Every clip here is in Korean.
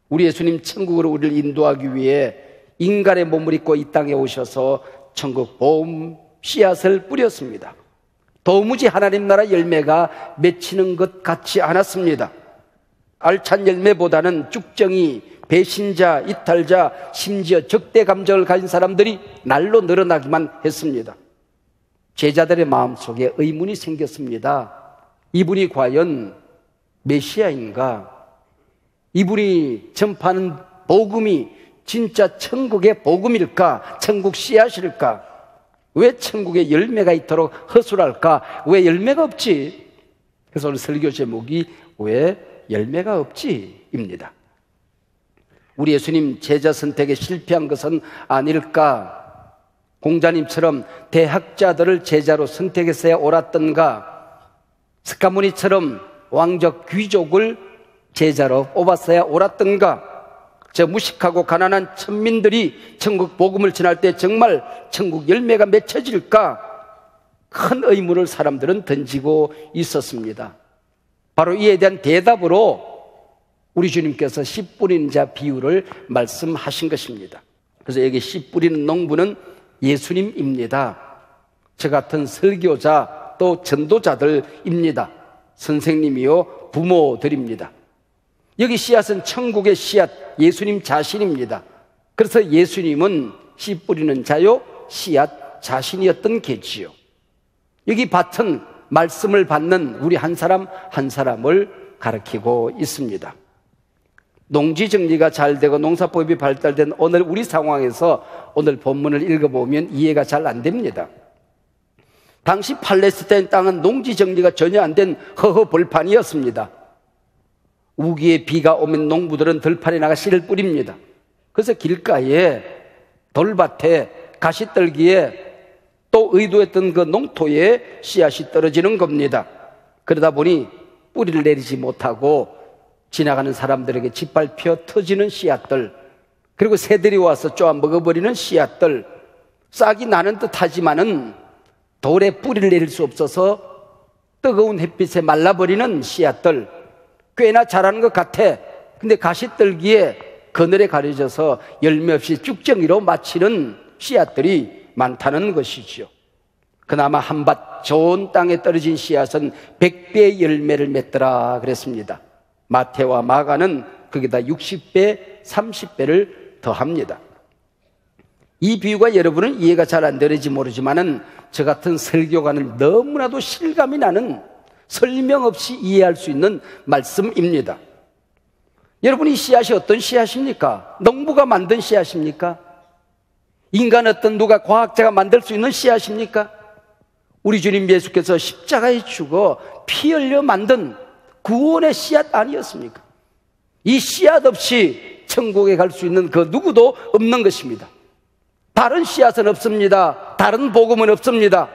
우리 예수님 천국으로 우리를 인도하기 위해 인간의 몸을 입고 이 땅에 오셔서 천국 복음 씨앗을 뿌렸습니다. 도무지 하나님 나라 열매가 맺히는 것 같지 않았습니다. 알찬 열매보다는 쭉정이, 배신자, 이탈자, 심지어 적대 감정을 가진 사람들이 날로 늘어나기만 했습니다. 제자들의 마음속에 의문이 생겼습니다. 이분이 과연 메시아인가? 이분이 전파하는 복음이 진짜 천국의 복음일까? 천국 씨앗일까? 왜 천국에 열매가 있도록 허술할까? 왜 열매가 없지? 그래서 오늘 설교 제목이 왜 열매가 없지? 입니다. 우리 예수님 제자 선택에 실패한 것은 아닐까? 공자님처럼 대학자들을 제자로 선택했어야 옳았던가? 스가모니처럼 왕족 귀족을 제자로 뽑았어야 옳았던가? 저 무식하고 가난한 천민들이 천국 복음을 전할 때 정말 천국 열매가 맺혀질까? 큰 의문을 사람들은 던지고 있었습니다. 바로 이에 대한 대답으로 우리 주님께서 씨 뿌리는 자 비유를 말씀하신 것입니다. 그래서 여기 씨 뿌리는 농부는 예수님입니다. 저 같은 설교자 또 전도자들입니다. 선생님이요 부모들입니다. 여기 씨앗은 천국의 씨앗, 예수님 자신입니다. 그래서 예수님은 씨 뿌리는 자요, 씨앗 자신이었던 계지요. 여기 밭은 말씀을 받는 우리 한 사람 한 사람을 가리키고 있습니다. 농지 정리가 잘 되고 농사법이 발달된 오늘 우리 상황에서 오늘 본문을 읽어보면 이해가 잘 안 됩니다. 당시 팔레스타인 땅은 농지 정리가 전혀 안 된 허허벌판이었습니다. 우기에 비가 오면 농부들은 들판에 나가 씨를 뿌립니다. 그래서 길가에, 돌밭에, 가시떨기에 또 의도했던 그 농토에 씨앗이 떨어지는 겁니다. 그러다 보니 뿌리를 내리지 못하고 지나가는 사람들에게 짓밟혀 터지는 씨앗들, 그리고 새들이 와서 쪼아 먹어버리는 씨앗들, 싹이 나는 듯 하지만은 돌에 뿌리를 내릴 수 없어서 뜨거운 햇빛에 말라버리는 씨앗들, 꽤나 자라는 것 같아. 근데 가시떨기에 그늘에 가려져서 열매 없이 쭉정이로 마치는 씨앗들이 많다는 것이지요. 그나마 한밭 좋은 땅에 떨어진 씨앗은 100배의 열매를 맺더라 그랬습니다. 마태와 마가는 거기다 60배, 30배를 더합니다. 이 비유가 여러분은 이해가 잘 안 되는지 모르지만은 저 같은 설교가는 너무나도 실감이 나는, 설명 없이 이해할 수 있는 말씀입니다. 여러분, 이 씨앗이 어떤 씨앗입니까? 농부가 만든 씨앗입니까? 인간 어떤 누가 과학자가 만들 수 있는 씨앗입니까? 우리 주님 예수께서 십자가에 죽어 피 흘려 만든 구원의 씨앗 아니었습니까? 이 씨앗 없이 천국에 갈 수 있는 그 누구도 없는 것입니다. 다른 씨앗은 없습니다. 다른 복음은 없습니다.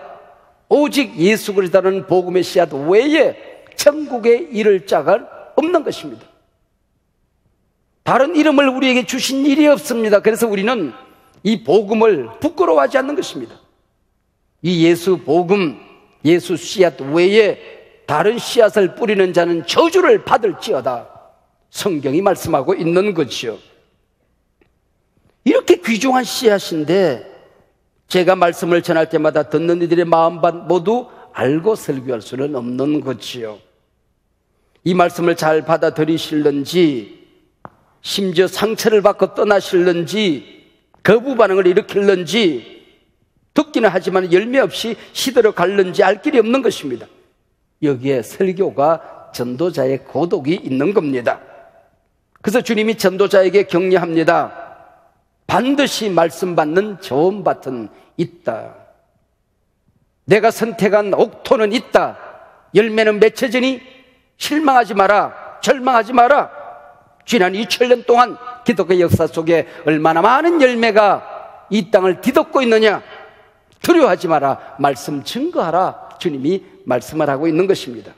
오직 예수 그리스도라는 복음의 씨앗 외에 천국에 이를 자가 없는 것입니다. 다른 이름을 우리에게 주신 일이 없습니다. 그래서 우리는 이 복음을 부끄러워하지 않는 것입니다. 이 예수 복음, 예수 씨앗 외에 다른 씨앗을 뿌리는 자는 저주를 받을지어다, 성경이 말씀하고 있는 것이요. 이렇게 귀중한 씨앗인데 제가 말씀을 전할 때마다 듣는 이들의 마음밭 모두 알고 설교할 수는 없는 것이요. 이 말씀을 잘 받아들이실는지, 심지어 상처를 받고 떠나실는지, 거부 반응을 일으킬는지, 듣기는 하지만 열매 없이 시들어 갈는지 알 길이 없는 것입니다. 여기에 설교가 전도자의 고독이 있는 겁니다. 그래서 주님이 전도자에게 격려합니다. 반드시 말씀 받는 좋은 밭은 있다. 내가 선택한 옥토는 있다. 열매는 맺혀지니 실망하지 마라, 절망하지 마라. 지난 2000년 동안 기독교 역사 속에 얼마나 많은 열매가 이 땅을 뒤덮고 있느냐. 두려워하지 마라, 말씀 증거하라. 주님이 말씀을 하고 있는 것입니다.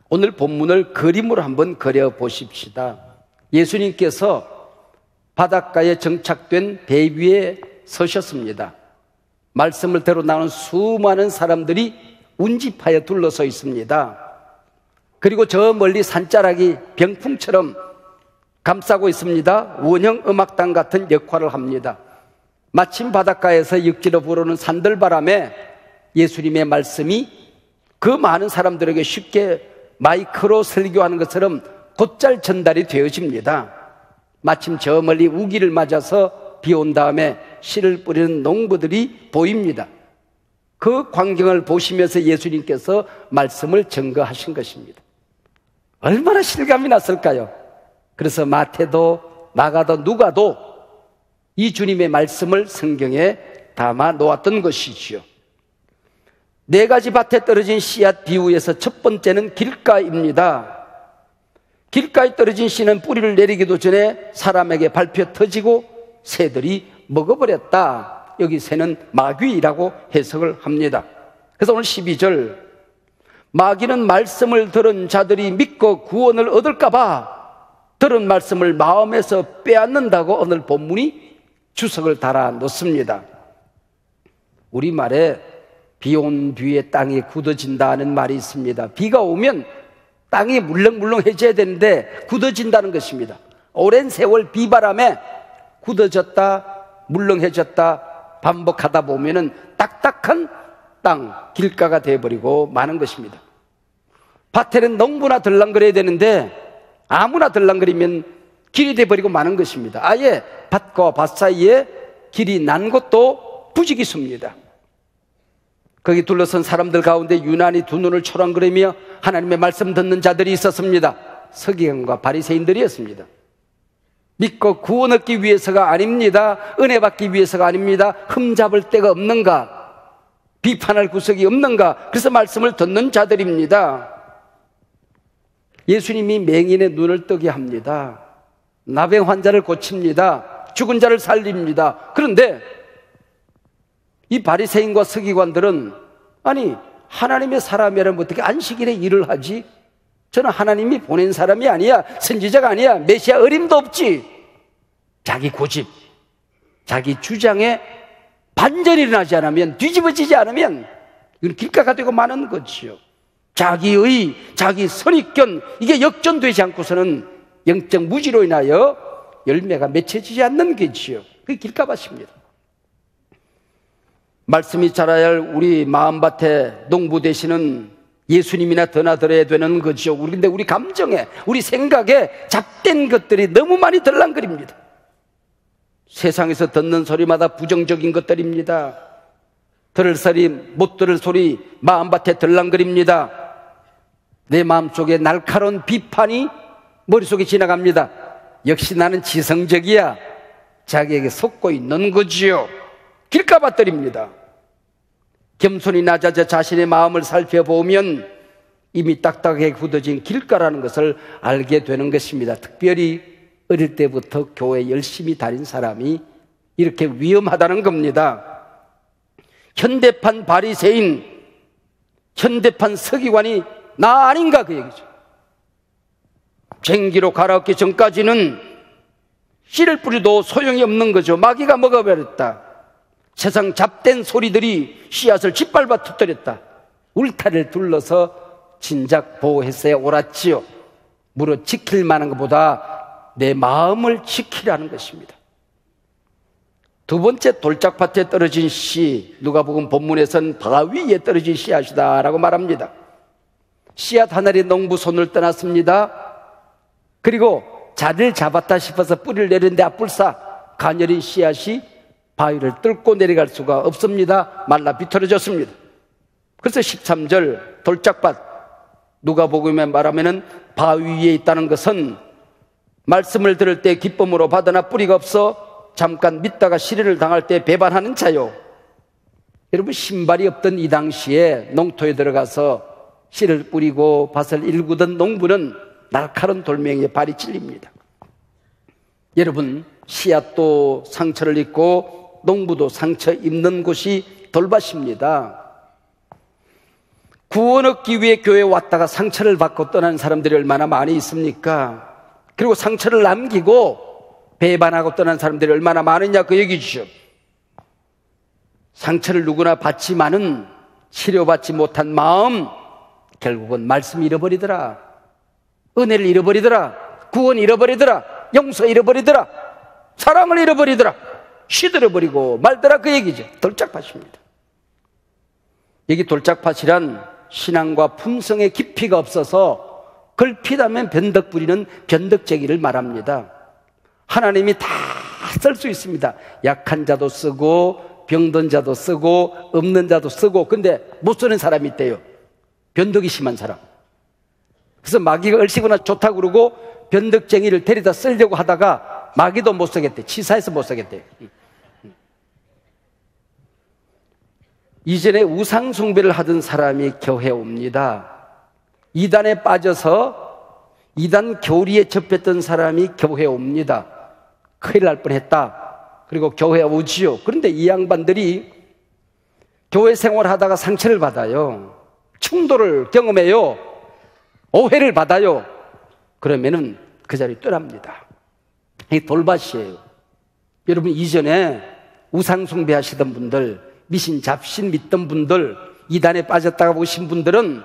오늘 본문을 그림으로 한번 그려보십시다. 예수님께서 바닷가에 정착된 배 위에 서셨습니다. 말씀을 들어 나오는 수많은 사람들이 운집하여 둘러서 있습니다. 그리고 저 멀리 산자락이 병풍처럼 감싸고 있습니다. 원형 음악당 같은 역할을 합니다. 마침 바닷가에서 육지로 불어오는 산들바람에 예수님의 말씀이 그 많은 사람들에게 쉽게 마이크로 설교하는 것처럼 곧잘 전달이 되어집니다. 마침 저 멀리 우기를 맞아서 비 온 다음에 씨를 뿌리는 농부들이 보입니다. 그 광경을 보시면서 예수님께서 말씀을 증거하신 것입니다. 얼마나 실감이 났을까요? 그래서 마태도 마가도 누가도 이 주님의 말씀을 성경에 담아 놓았던 것이지요. 4가지 밭에 떨어진 씨앗 비유에서 첫 번째는 길가입니다. 길가에 떨어진 씨는 뿌리를 내리기도 전에 사람에게 밟혀 터지고 새들이 먹어버렸다. 여기 새는 마귀라고 해석을 합니다. 그래서 오늘 12절, 마귀는 말씀을 들은 자들이 믿고 구원을 얻을까봐 들은 말씀을 마음에서 빼앗는다고 오늘 본문이 주석을 달아 놓습니다. 우리말에 비 온 뒤에 땅이 굳어진다는 말이 있습니다. 비가 오면 땅이 물렁물렁해져야 되는데 굳어진다는 것입니다. 오랜 세월 비바람에 굳어졌다 물렁해졌다 반복하다 보면은 딱딱한 땅, 길가가 되어버리고 마는 것입니다. 밭에는 농부나 들랑거려야 되는데 아무나 들랑거리면 길이 되어버리고 마는 것입니다. 아예 밭과 밭 사이에 길이 난 것도 부지기수입니다. 거기 둘러선 사람들 가운데 유난히 두 눈을 초랑거리며 하나님의 말씀 듣는 자들이 있었습니다. 서기관과 바리새인들이었습니다. 믿고 구원 얻기 위해서가 아닙니다. 은혜 받기 위해서가 아닙니다. 흠잡을 데가 없는가? 비판할 구석이 없는가? 그래서 말씀을 듣는 자들입니다. 예수님이 맹인의 눈을 뜨게 합니다. 나병 환자를 고칩니다. 죽은 자를 살립니다. 그런데 이 바리새인과 서기관들은 아니 하나님의 사람이라면 어떻게 안식일에 일을 하지? 저는 하나님이 보낸 사람이 아니야. 선지자가 아니야. 메시아 어림도 없지. 자기 고집, 자기 주장에 반전이 일어나지 않으면, 뒤집어지지 않으면 이건 길가가 되고 마는 거지요. 자기의, 자기 선입견, 이게 역전되지 않고서는 영적 무지로 인하여 열매가 맺혀지지 않는 게지요. 그게 길가밭입니다. 말씀이 자라야 할 우리 마음밭에 농부 되시는 예수님이나 드나들어야 되는 거죠. 그런데 우리 감정에, 우리 생각에 잡된 것들이 너무 많이 들랑거립니다. 세상에서 듣는 소리마다 부정적인 것들입니다. 들을 소리, 못 들을 소리 마음밭에 들랑거립니다. 내 마음속에 날카로운 비판이 머릿속에 지나갑니다. 역시 나는 지성적이야. 자기에게 속고 있는 거지요. 길가밭들입니다. 겸손히 낮아져 자신의 마음을 살펴보면 이미 딱딱하게 굳어진 길가라는 것을 알게 되는 것입니다. 특별히 어릴 때부터 교회 열심히 다닌 사람이 이렇게 위험하다는 겁니다. 현대판 바리새인, 현대판 서기관이 나 아닌가 그 얘기죠. 쟁기로 갈아엎기 전까지는 씨를 뿌려도 소용이 없는 거죠. 마귀가 먹어버렸다. 세상 잡된 소리들이 씨앗을 짓밟아 터뜨렸다. 울타리를 둘러서 진작 보호했어야 옳았지요. 무릇 지킬 만한 것보다 내 마음을 지키라는 것입니다. 두 번째, 돌짝밭에 떨어진 씨, 누가복음 본문에서는 바위에 떨어진 씨앗이다 라고 말합니다. 씨앗 하나리 농부 손을 떠났습니다. 그리고 자리를 잡았다 싶어서 뿌리를 내리는데 앞불사 가녀린 씨앗이 바위를 뚫고 내려갈 수가 없습니다. 말라 비틀어졌습니다. 그래서 13절 돌짝밭, 누가복음에 말하면은 바위 위에 있다는 것은 말씀을 들을 때 기쁨으로 받으나 뿌리가 없어 잠깐 믿다가 시련을 당할 때 배반하는 자요. 여러분, 신발이 없던 이 당시에 농토에 들어가서 씨를 뿌리고 밭을 일구던 농부는 날카로운 돌멩이에 발이 찔립니다. 여러분, 씨앗도 상처를 입고 농부도 상처 입는 곳이 돌밭입니다. 구원 얻기 위해 교회에 왔다가 상처를 받고 떠나는 사람들이 얼마나 많이 있습니까? 그리고 상처를 남기고 배반하고 떠난 사람들이 얼마나 많으냐 그 얘기죠. 상처를 누구나 받지만은 치료받지 못한 마음, 결국은 말씀 잃어버리더라, 은혜를 잃어버리더라, 구원 잃어버리더라, 용서 잃어버리더라, 사랑을 잃어버리더라, 시들어버리고 말더라, 그 얘기죠. 돌짝밭입니다. 여기 돌짝밭이란 신앙과 품성의 깊이가 없어서 걸핏하면 변덕 부리는 변덕쟁이를 말합니다. 하나님이 다 쓸 수 있습니다. 약한 자도 쓰고 병든 자도 쓰고 없는 자도 쓰고, 근데 못 쓰는 사람이 있대요. 변덕이 심한 사람. 그래서 마귀가 얼씨구나 좋다고 그러고 변덕쟁이를 데려다 쓰려고 하다가 마귀도 못 쓰겠대. 치사해서 못 쓰겠대. 이전에 우상 숭배를 하던 사람이 교회에 옵니다. 이단에 빠져서 이단 교리에 접했던 사람이 교회에 옵니다. 큰일 날 뻔했다. 그리고 교회에 오지요. 그런데 이 양반들이 교회 생활하다가 상처를 받아요. 충돌을 경험해요. 오해를 받아요. 그러면은 그 자리 떠납니다. 이 돌밭이에요. 여러분, 이전에 우상 숭배하시던 분들, 미신 잡신 믿던 분들, 이단에 빠졌다가 오신 분들은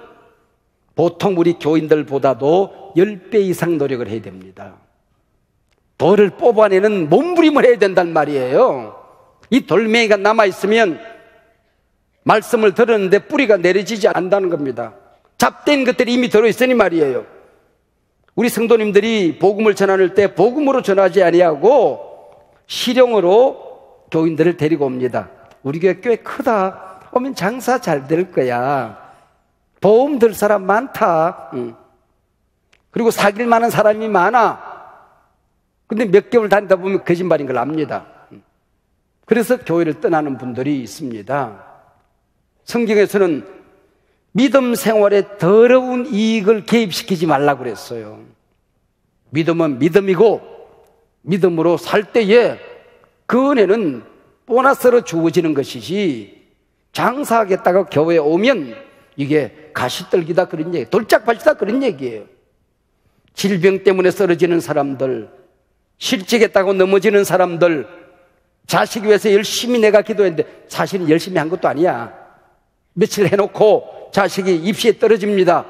보통 우리 교인들보다도 10배 이상 노력을 해야 됩니다. 돌을 뽑아내는 몸부림을 해야 된단 말이에요. 이 돌멩이가 남아있으면 말씀을 들었는데 뿌리가 내려지지 않는다는 겁니다. 잡된 것들이 이미 들어있으니 말이에요. 우리 성도님들이 복음을 전하는 때 복음으로 전하지 아니하고 실용으로 교인들을 데리고 옵니다. 우리 교회 꽤 크다. 오면 장사 잘 될 거야. 보험 들 사람 많다. 그리고 사귈 만한 사람이 많아. 근데 몇 개월 다니다 보면 거짓말인 걸 압니다. 그래서 교회를 떠나는 분들이 있습니다. 성경에서는 믿음 생활에 더러운 이익을 개입시키지 말라고 그랬어요. 믿음은 믿음이고 믿음으로 살 때에 그 은혜는 보너스로 주어지는 것이지, 장사하겠다가 교회에 오면 이게 가시떨기다 그런 얘기, 돌짝밭이다 그런 얘기예요. 질병 때문에 쓰러지는 사람들, 실직했다고 넘어지는 사람들, 자식 위해서 열심히 내가 기도했는데 사실은 열심히 한 것도 아니야. 며칠 해놓고 자식이 입시에 떨어집니다.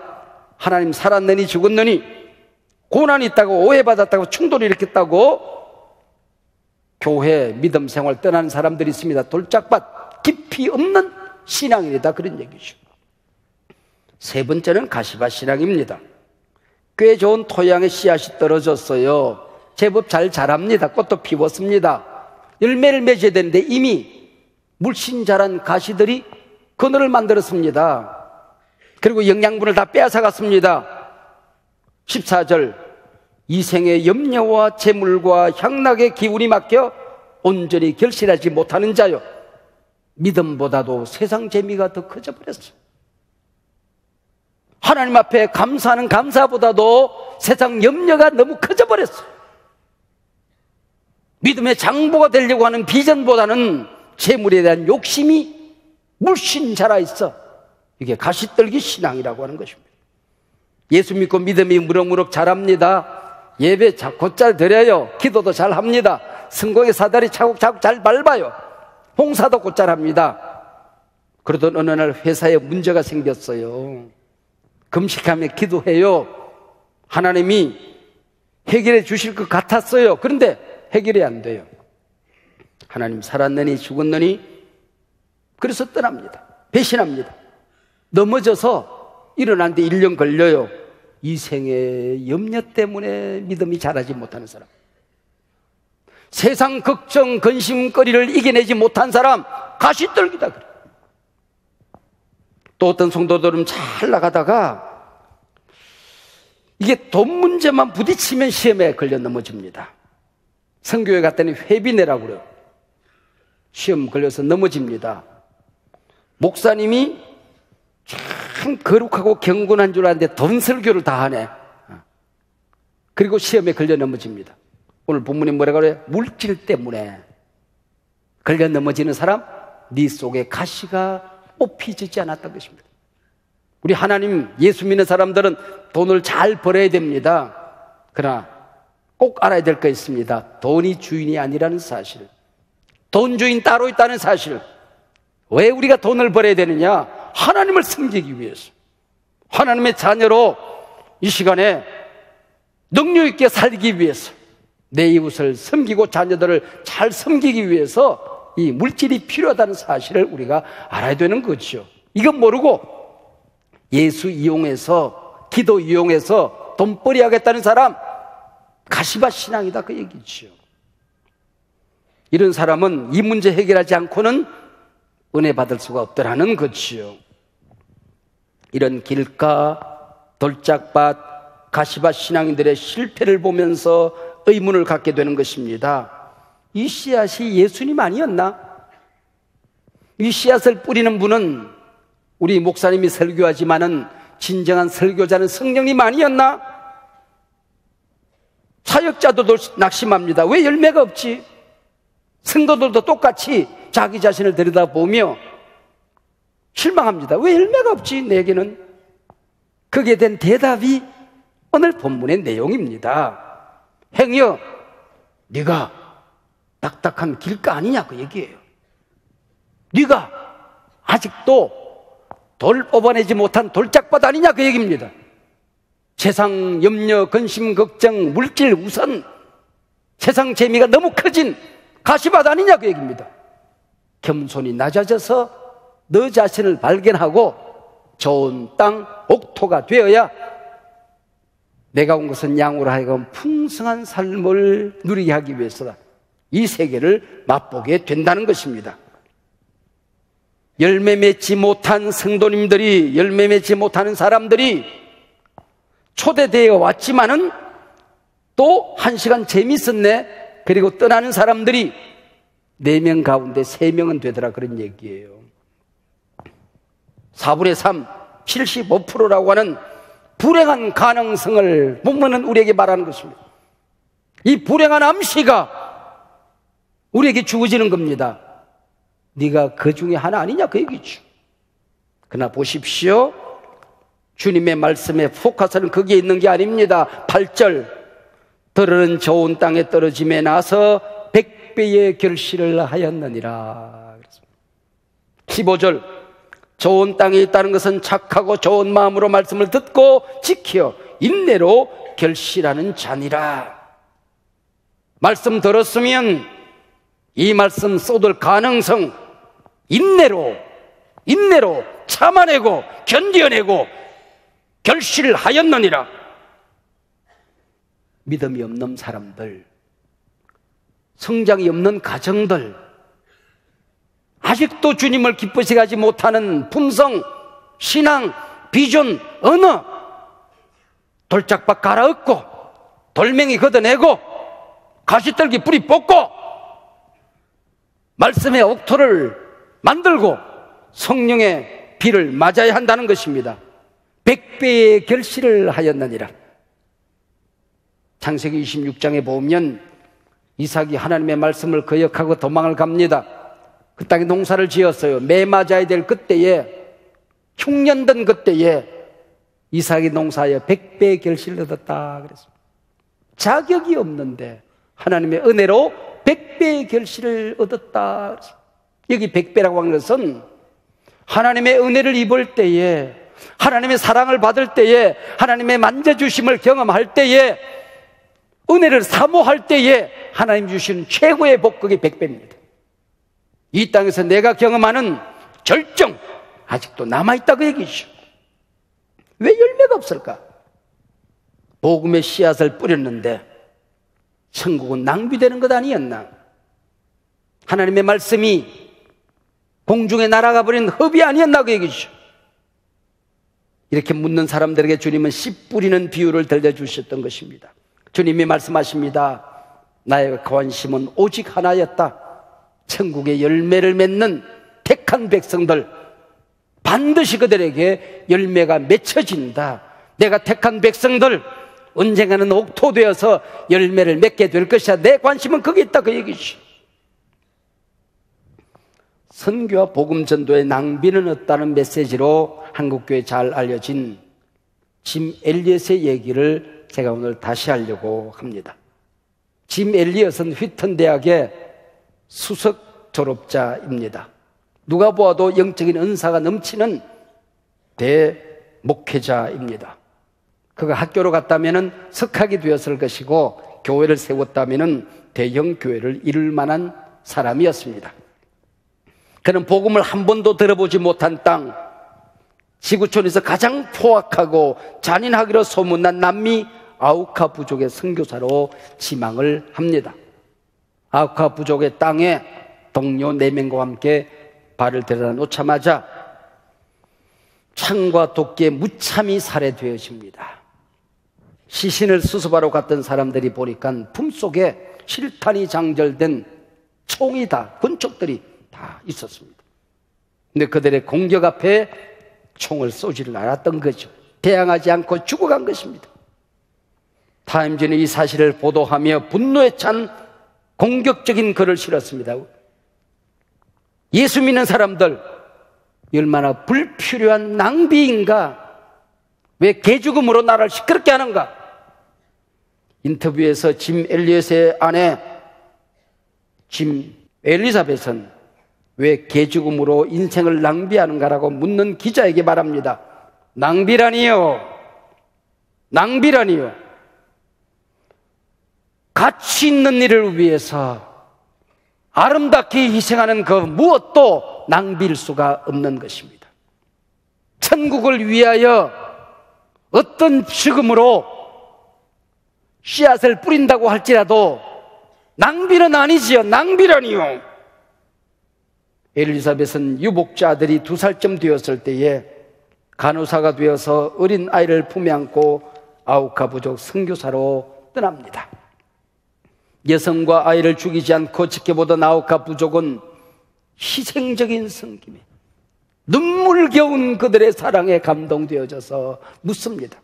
하나님 살았느니 죽었느니, 고난이 있다고 오해받았다고 충돌을 일으켰다고 교회 믿음 생활 떠나는 사람들이 있습니다. 돌짝밭, 깊이 없는 신앙이다 그런 얘기죠. 세 번째는 가시밭 신앙입니다. 꽤 좋은 토양에 씨앗이 떨어졌어요. 제법 잘 자랍니다. 꽃도 피웠습니다. 열매를 맺어야 되는데 이미 물씬 자란 가시들이 그늘을 만들었습니다. 그리고 영양분을 다 빼앗아갔습니다. 14절, 이 생의 염려와 재물과 향락의 기운이 막혀 온전히 결실하지 못하는 자요, 믿음보다도 세상 재미가 더 커져버렸어요. 하나님 앞에 감사하는 감사보다도 세상 염려가 너무 커져버렸어요. 믿음의 장보가 되려고 하는 비전보다는 재물에 대한 욕심이 물씬 자라있어. 이게 가시떨기 신앙이라고 하는 것입니다. 예수 믿고 믿음이 무럭무럭 자랍니다. 예배 곧잘 드려요. 기도도 잘 합니다. 성공의 사다리 차곡차곡 잘 밟아요. 봉사도 곧잘 합니다. 그러던 어느 날 회사에 문제가 생겼어요. 금식하며 기도해요. 하나님이 해결해 주실 것 같았어요. 그런데 해결이 안 돼요. 하나님 살았느니 죽었느니, 그래서 떠납니다. 배신합니다. 넘어져서 일어나는데 1년 걸려요. 이 생의 염려 때문에 믿음이 자라지 못하는 사람, 세상 걱정 근심거리를 이겨내지 못한 사람, 가시떨기다 그래. 또 어떤 성도들은 잘 나가다가 이게 돈 문제만 부딪히면 시험에 걸려 넘어집니다. 선교회 갔더니 회비 내라고 그래요. 시험 걸려서 넘어집니다. 목사님이 참 거룩하고 경건한 줄 알았는데 돈 설교를 다 하네. 그리고 시험에 걸려 넘어집니다. 오늘 본문이 뭐라고 그래요? 물질 때문에 걸려 넘어지는 사람, 네 속에 가시가 뽑히지 않았던 것입니다. 우리 하나님 예수 믿는 사람들은 돈을 잘 벌어야 됩니다. 그러나 꼭 알아야 될 거 있습니다. 돈이 주인이 아니라는 사실, 돈 주인 따로 있다는 사실. 왜 우리가 돈을 벌어야 되느냐? 하나님을 섬기기 위해서, 하나님의 자녀로 이 시간에 능력 있게 살기 위해서, 내 이웃을 섬기고 자녀들을 잘 섬기기 위해서 이 물질이 필요하다는 사실을 우리가 알아야 되는 거죠. 이건 모르고 예수 이용해서, 기도 이용해서 돈벌이 하겠다는 사람, 가시밭 신앙이다, 그 얘기죠. 이런 사람은 이 문제 해결하지 않고는 은혜 받을 수가 없더라는 거지요. 이런 길가, 돌짝밭, 가시밭 신앙인들의 실패를 보면서 의문을 갖게 되는 것입니다. 이 씨앗이 예수님 아니었나? 이 씨앗을 뿌리는 분은 우리 목사님이 설교하지만은 진정한 설교자는 성령님 아니었나? 사역자도 낙심합니다. 왜 열매가 없지? 성도들도 똑같이 자기 자신을 들여다보며 실망합니다. 왜 열매가 없지 내게는? 거기에 대한 대답이 오늘 본문의 내용입니다. 행여 네가 딱딱한 길가 아니냐, 그 얘기예요. 네가 아직도 돌 뽑아내지 못한 돌짝밭 아니냐, 그 얘기입니다. 세상 염려, 근심, 걱정, 물질 우선, 세상 재미가 너무 커진 가시밭 아니냐, 그 얘기입니다. 겸손히 낮아져서 너 자신을 발견하고 좋은 땅, 옥토가 되어야 내가 온 것은 양으로 하여금 풍성한 삶을 누리게 하기 위해서다. 이 세계를 맛보게 된다는 것입니다. 열매 맺지 못한 성도님들이, 열매 맺지 못하는 사람들이 초대되어 왔지만은 또 1시간 재밌었네, 그리고 떠나는 사람들이 4명 가운데 3명은 되더라, 그런 얘기예요. 4분의 3, 75%라고 하는 불행한 가능성을 본문은 우리에게 말하는 것입니다. 이 불행한 암시가 우리에게 주어지는 겁니다. 네가 그 중에 하나 아니냐, 그 얘기죠. 그러나 보십시오, 주님의 말씀의 포커스는 거기에 있는 게 아닙니다. 8절, 들은 좋은 땅에 떨어짐에 나서 100배의 결실을 하였느니라. 15절, 좋은 땅에 있다는 것은 착하고 좋은 마음으로 말씀을 듣고 지켜 인내로 결실하는 자니라. 말씀 들었으면 이 말씀 쏟을 가능성, 인내로 참아내고 견뎌내고 결실을 하였느니라. 믿음이 없는 사람들, 성장이 없는 가정들, 아직도 주님을 기쁘시게 하지 못하는 품성, 신앙, 비전, 언어, 돌짝밭 갈아엎고 돌멩이 걷어내고 가시떨기 뿌리 뽑고 말씀의 옥토를 만들고 성령의 비를 맞아야 한다는 것입니다. 100배의 결실을 하였느니라. 창세기 26장에 보면 이삭이 하나님의 말씀을 거역하고 도망을 갑니다. 그 땅에 농사를 지었어요. 매 맞아야 될 그때에, 흉년된 그때에 이삭이 농사에 100배의 결실을 얻었다 그랬습니다. 자격이 없는데 하나님의 은혜로 100배의 결실을 얻었다 그랬습니다. 여기 100배라고 하는 것은 하나님의 은혜를 입을 때에, 하나님의 사랑을 받을 때에, 하나님의 만져주심을 경험할 때에, 은혜를 사모할 때에 하나님 주신 최고의 복극이 100배입니다. 이 땅에서 내가 경험하는 절정 아직도 남아있다, 그 얘기죠. 왜 열매가 없을까? 복음의 씨앗을 뿌렸는데 천국은 낭비되는 것 아니었나? 하나님의 말씀이 공중에 날아가 버린 흡이 아니었나, 그 얘기죠. 이렇게 묻는 사람들에게 주님은 씨 뿌리는 비유를 들려주셨던 것입니다. 주님이 말씀하십니다. 나의 관심은 오직 하나였다. 천국의 열매를 맺는 택한 백성들, 반드시 그들에게 열매가 맺혀진다. 내가 택한 백성들 언젠가는 옥토되어서 열매를 맺게 될 것이야. 내 관심은 거기 있다, 그 얘기지. 선교와 복음 전도의 낭비는 없다는 메시지로 한국교회에 잘 알려진 짐 엘리엇의 얘기를 제가 오늘 다시 하려고 합니다. 짐 엘리엇은 휘튼 대학의 수석 졸업자입니다. 누가 보아도 영적인 은사가 넘치는 대목회자입니다. 그가 학교로 갔다면 석학이 되었을 것이고 교회를 세웠다면 대형 교회를 이룰 만한 사람이었습니다. 그는 복음을 한 번도 들어보지 못한 땅, 지구촌에서 가장 포악하고 잔인하기로 소문난 남미 아우카 부족의 선교사로 지망을 합니다. 아우카 부족의 땅에 동료 4명과 함께 발을 들여 놓자마자 창과 도끼에 무참히 살해되어집니다. 시신을 수습하러 갔던 사람들이 보니까 품속에 실탄이 장절된 총이 다, 군촉들이 다 있었습니다. 근데 그들의 공격 앞에 총을 쏘지를 않았던 거죠. 대항하지 않고 죽어간 것입니다. 타임즈는 이 사실을 보도하며 분노에 찬 공격적인 글을 실었습니다. 예수 믿는 사람들 얼마나 불필요한 낭비인가? 왜 개죽음으로 나를 시끄럽게 하는가? 인터뷰에서 짐 엘리엇의 아내 짐 엘리자벳은 왜 개죽음으로 인생을 낭비하는가라고 묻는 기자에게 말합니다. 낭비라니요. 낭비라니요. 가치 있는 일을 위해서 아름답게 희생하는 그 무엇도 낭비일 수가 없는 것입니다. 천국을 위하여 어떤 죽음으로 씨앗을 뿌린다고 할지라도 낭비는 아니지요. 낭비라니요. 엘리사벳은 유복자들이 2살쯤 되었을 때에 간호사가 되어서 어린 아이를 품에 안고 아우카 부족 선교사로 떠납니다. 여성과 아이를 죽이지 않고 지켜보던 아우카 부족은 희생적인 섬김에 눈물겨운 그들의 사랑에 감동되어져서 묻습니다.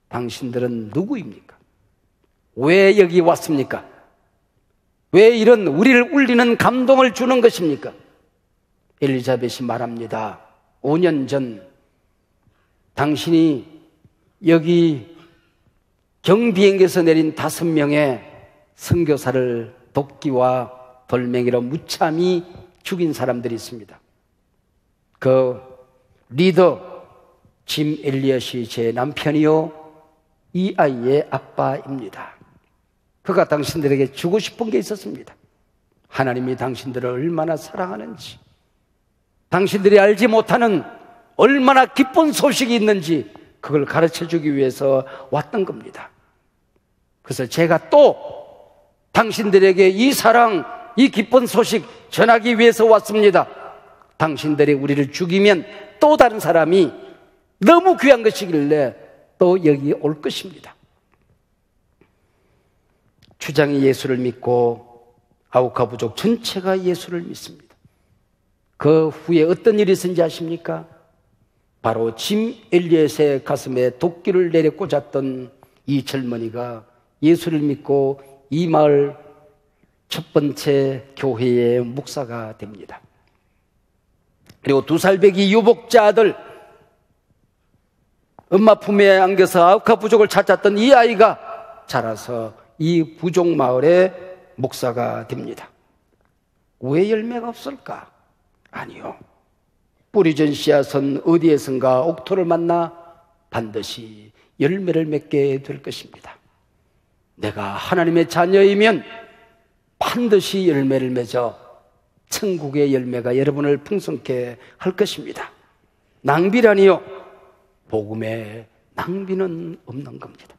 당신들은 누구입니까? 왜 여기 왔습니까? 왜 이런 우리를 울리는 감동을 주는 것입니까? 엘리자벳이 말합니다. 5년 전 당신이 여기 경비행기에서 내린 5명의 선교사를 도끼와 돌멩이로 무참히 죽인 사람들이 있습니다. 그 리더 짐 엘리엇이 제 남편이요, 이 아이의 아빠입니다. 그가 당신들에게 주고 싶은 게 있었습니다. 하나님이 당신들을 얼마나 사랑하는지, 당신들이 알지 못하는 얼마나 기쁜 소식이 있는지 그걸 가르쳐주기 위해서 왔던 겁니다. 그래서 제가 또 당신들에게 이 사랑, 이 기쁜 소식 전하기 위해서 왔습니다. 당신들이 우리를 죽이면 또 다른 사람이 너무 귀한 것이길래 또 여기 올 것입니다. 주장이 예수를 믿고 아우카 부족 전체가 예수를 믿습니다. 그 후에 어떤 일이 있었는지 아십니까? 바로 짐 엘리엇의 가슴에 도끼를 내려 꽂았던 이 젊은이가 예수를 믿고 이 마을 첫 번째 교회의 목사가 됩니다. 그리고 2살배기 유복자 아들, 엄마 품에 안겨서 아우카 부족을 찾았던 이 아이가 자라서 이 부족 마을의 목사가 됩니다. 왜 열매가 없을까? 아니요. 뿌리전 씨앗은 어디에선가 옥토를 만나 반드시 열매를 맺게 될 것입니다. 내가 하나님의 자녀이면 반드시 열매를 맺어 천국의 열매가 여러분을 풍성케 할 것입니다. 낭비라니요. 복음에 낭비는 없는 겁니다.